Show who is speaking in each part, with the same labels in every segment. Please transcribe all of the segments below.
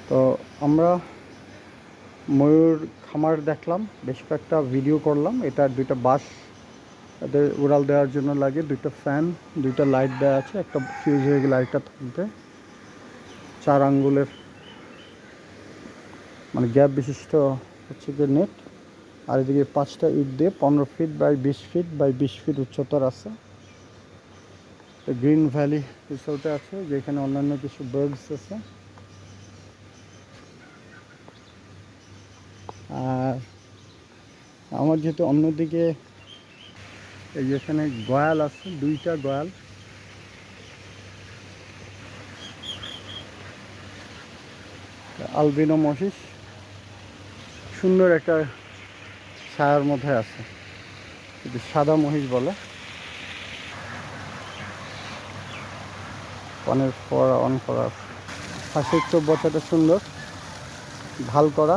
Speaker 1: তো আমরা ময়ূর খামার দেখলাম, বেশ কয়েকটা ভিডিও করলাম। এটা দুইটা বাঁশ এদের উড়াল দেওয়ার জন্য লাগে, দুইটা ফ্যান, দুইটা লাইট দেওয়া আছে, একটা ফিউজ হয়ে গেলে লাইটটা থাকবে। 4 আঙ্গুলের মানে গ্যাপ বিশিষ্ট হচ্ছে যে নেট। আর এদিকে 5টা ইট দিয়ে 15 feet by 20 feet by 20 feet উচ্চতার আছে। গ্রিন ভ্যালি রিসোর্টে আছে, যেখানে অন্যান্য কিছু বার্ডস আছে। আর আমার যেহেতু অন্যদিকে এই যেখানে গয়াল আছে, 2টা গয়াল। আলবিনো মহিষ সুন্দর একটা ছায়ার মধ্যে আছে, এটি সাদা মহিষ বলে। অনেক ফোয়ারা অন করা আছে। হাঁসের চৌবাচ্চাটা সুন্দর, ঢাল করা,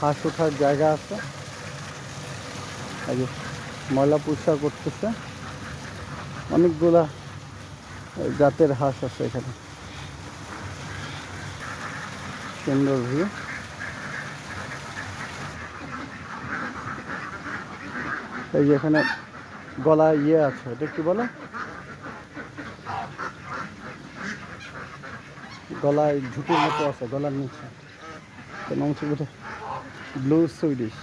Speaker 1: হাঁস ওঠার জায়গা আছে। এই যে ময়লা পরিষ্কার করতেছে, অনেকগুলা জাতের হাঁস আছে এখানে। সুন্দর ভিউ। এই যে এখানে গলায় ইয়ে আছে, এটা কি বলে, গলায় ঝুঁকির মতো আছে গলার নিচে। নাম হচ্ছে বোধহয় ব্লু সুইডিশ।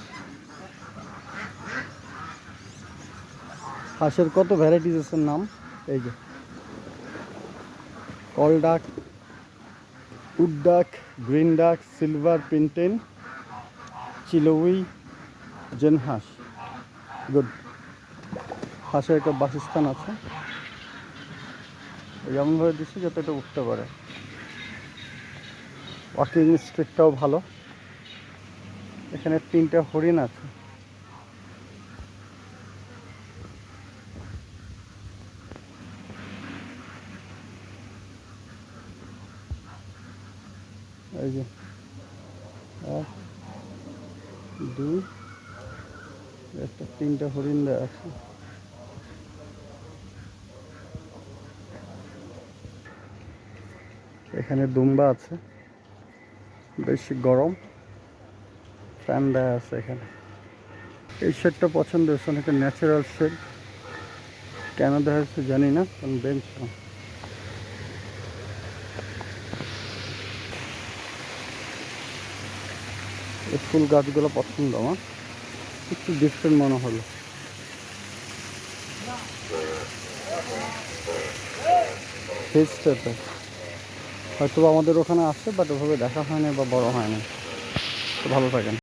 Speaker 1: হাঁসের কত ভ্যারাইটিস আছে নাম, এই যে কল ডাক, উড ডাক, গ্রিন ডাক, সিলভার পিন্টেন, চিলোউই, জেন হাঁস। গুড। হাঁসের একটা বাসস্থান আছে, এমনভাবে দিচ্ছি যাতে এটা উঠতে পারে। ওয়াকিং স্ট্রিটটাও ভালো। এখানে 3টা হরিণ আছে। এই যে 1 2 একটা 3টা হরিণ দেওয়া আছে। এখানে দুম্বা আছে, বেশি গরম, ফ্যান দেওয়া আছে এখানে। এই শেডটা পছন্দ হয়েছে, অনেকটা ন্যাচারাল শেড। কেন দেখা যাচ্ছে জানি না, কারণ বেঞ্চ না। এই ফুল গাছগুলো পছন্দ আমার, একটু ডিফারেন্ট মনে হলো। হিস্টেতে হয়তো আমাদের ওখানে আছে, বাট ওভাবে দেখা হয়নি বা বড় হয়নি। তো ভালো থাকেন।